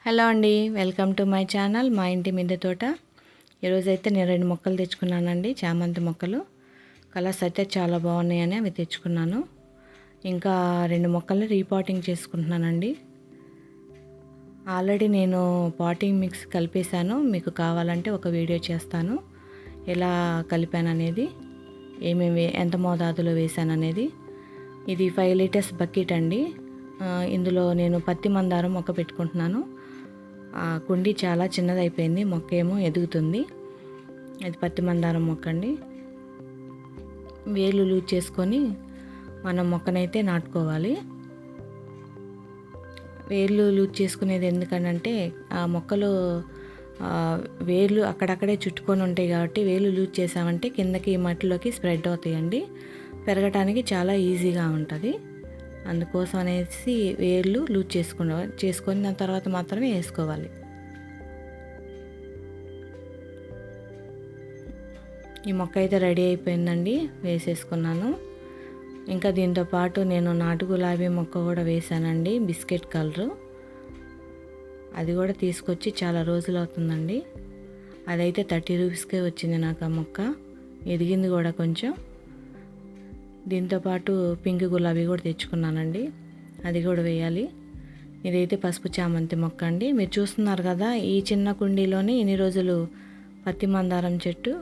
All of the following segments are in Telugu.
హలో అండి, వెల్కమ్ టు మై ఛానల్ మా ఇంటి మిద్దె తోట. ఈరోజైతే నేను 2 మొక్కలు తెచ్చుకున్నానండి, చామంతి మొక్కలు. కలర్స్ అయితే చాలా బాగున్నాయని అవి తెచ్చుకున్నాను. ఇంకా 2 మొక్కల్ని రీపాటింగ్ చేసుకుంటున్నానండి. ఆల్రెడీ నేను పాటింగ్ మిక్స్ కలిపేశాను, మీకు కావాలంటే ఒక వీడియో చేస్తాను ఎలా కలిపాను అనేది, ఏమేమి ఎంత మోతాదులో వేసాను అనేది. ఇది 5 లీటర్స్ బకెట్ అండి. ఇందులో నేను పత్తి మందారం మొక్క పెట్టుకుంటున్నాను. కుండీ చాలా చిన్నదైపోయింది, మొక్క ఏమో ఎదుగుతుంది. ఇది పత్తి మందారం మొక్క అండి. వేలు లూజ్ చేసుకొని మనం మొక్కనైతే నాటుకోవాలి. వేర్లు లూజ్ చేసుకునేది ఎందుకనంటే ఆ మొక్కలు వేర్లు అక్కడక్కడే చుట్టుకొని ఉంటాయి కాబట్టి వేలు లూజ్ చేసామంటే కిందకి మట్టిలోకి స్ప్రెడ్ అవుతాయండి, పెరగటానికి చాలా ఈజీగా ఉంటుంది. అందుకోసం అనేసి వేర్లు లూజ్ చేసుకొని దాని తర్వాత మాత్రమే వేసుకోవాలి. ఈ మొక్క అయితే రెడీ అయిపోయిందండి, వేసేసుకున్నాను. ఇంకా దీంతో పాటు నేను నాటు గులాబీ మొక్క కూడా వేసానండి, బిస్కెట్ కలరు. అది కూడా తీసుకొచ్చి చాలా రోజులు అవుతుందండి. అదైతే 30 రూపీస్కే వచ్చింది నాకు ఆ మొక్క, ఎదిగింది కూడా కొంచెం. దీంతోపాటు పింక్ గులాబీ కూడా తెచ్చుకున్నానండి, అది కూడా వేయాలి. ఇదైతే పసుపు చామంతి మొక్క అండి. మీరు చూస్తున్నారు కదా, ఈ చిన్న కుండీలోనే ఇన్ని రోజులు పత్తి మందారం చెట్టు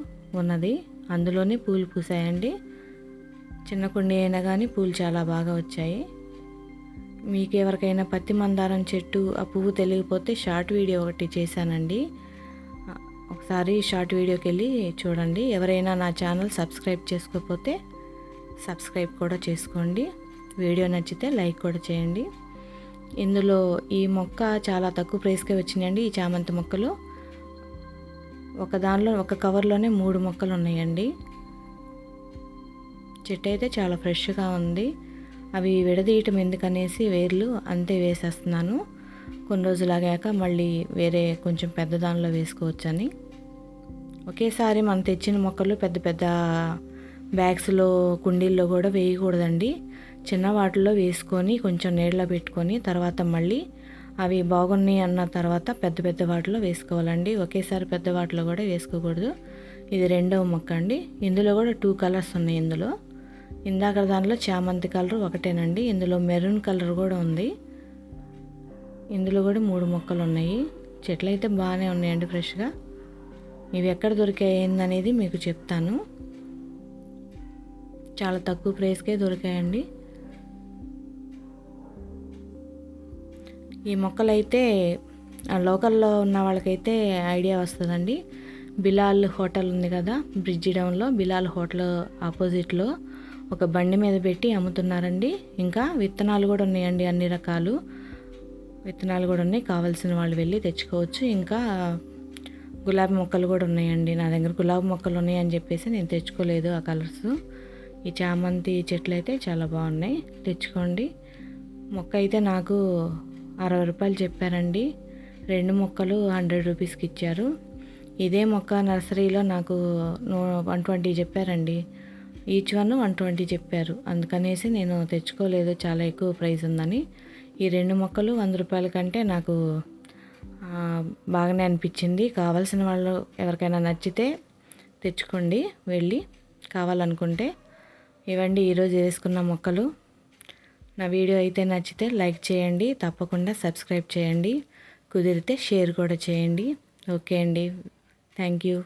ఉన్నది, అందులోనే పూలు పూసాయండి. చిన్న కుండీ అయినా కానీ పూలు చాలా బాగా వచ్చాయి. మీకు ఎవరికైనా పత్తి మందారం చెట్టు ఆ పువ్వు తెలియకపోతే షార్ట్ వీడియో ఒకటి చేశానండి, ఒకసారి షార్ట్ వీడియోకి వెళ్ళి చూడండి. ఎవరైనా నా ఛానల్ సబ్స్క్రైబ్ చేసుకోకపోతే సబ్స్క్రైబ్ కూడా చేసుకోండి. వీడియో నచ్చితే లైక్ కూడా చేయండి. ఇందులో ఈ మొక్క చాలా తక్కువ ప్రైస్కే వచ్చినాయండి. ఈ చామంతి మొక్కలు ఒక కవర్లోనే 3 మొక్కలు ఉన్నాయండి. చెట్టు అయితే చాలా ఫ్రెష్గా ఉంది. అవి విడదీయటం ఎందుకనేసి వేర్లు అంతే వేసేస్తున్నాను. కొన్ని రోజులు ఆగాక మళ్ళీ వేరే కొంచెం పెద్ద దానిలో వేసుకోవచ్చని. ఒకేసారి మనం తెచ్చిన మొక్కలు పెద్ద పెద్ద బ్యాగ్స్లో కుండీల్లో కూడా వేయకూడదండి. చిన్న వాటిలో వేసుకొని కొంచెం నీళ్ళలో పెట్టుకొని తర్వాత మళ్ళీ అవి బాగున్నాయి అన్న తర్వాత పెద్ద పెద్ద వాటిలో వేసుకోవాలండి. ఒకేసారి పెద్ద వాటిలో కూడా వేసుకోకూడదు. ఇది 2వ మొక్క అండి. ఇందులో కూడా 2 కలర్స్ ఉన్నాయి. ఇందులో ఇందాక దానిలో చామంతి కలర్ ఒకటేనండి, ఇందులో మెరూన్ కలర్ కూడా ఉంది. ఇందులో కూడా 3 మొక్కలు ఉన్నాయి. చెట్లు అయితే బాగానే ఉన్నాయండి, ఫ్రెష్గా. ఇవి ఎక్కడ దొరికాయిందనేది మీకు చెప్తాను. చాలా తక్కువ ప్రైస్కే దొరికాయండి. ఈ మొక్కలైతే లోకల్లో ఉన్న వాళ్ళకైతే ఐడియా వస్తుందండి. బిలాల్ హోటల్ ఉంది కదా, బ్రిడ్జి డౌన్లో బిలాల్ హోటల్ ఆపోజిట్లో ఒక బండి మీద పెట్టి అమ్ముతున్నారండి. ఇంకా విత్తనాలు కూడా ఉన్నాయండి, అన్ని రకాలు విత్తనాలు కూడా ఉన్నాయి, కావాల్సిన వాళ్ళు వెళ్ళి తెచ్చుకోవచ్చు. ఇంకా గులాబీ మొక్కలు కూడా ఉన్నాయండి. నా దగ్గర గులాబీ మొక్కలు ఉన్నాయని చెప్పేసి నేను తెచ్చుకోలేదు ఆ కలర్స్. ఈ చామంతి చెట్లు అయితే చాలా బాగున్నాయి, తెచ్చుకోండి. మొక్క అయితే నాకు 60 రూపాయలు చెప్పారండి. 2 మొక్కలు 100 రూపీస్కి ఇచ్చారు. ఇదే మొక్క నర్సరీలో నాకు 120 చెప్పారండి. ఈచ్ వన్ 120 చెప్పారు. అందుకనేసి నేను తెచ్చుకోలేదు, చాలా ఎక్కువ ప్రైస్ ఉందని. ఈ 2 మొక్కలు 100 రూపాయల కంటే నాకు బాగానే అనిపించింది. కావాల్సిన వాళ్ళు ఎవరికైనా నచ్చితే తెచ్చుకోండి వెళ్ళి, కావాలనుకుంటే. ఇవ్వండి ఈరోజు వేసుకున్న మొక్కలు. నా వీడియో అయితే నచ్చితే లైక్ చేయండి, తప్పకుండా సబ్స్క్రైబ్ చేయండి, కుదిరితే షేర్ కూడా చేయండి. ఓకే అండి, థ్యాంక్ యూ.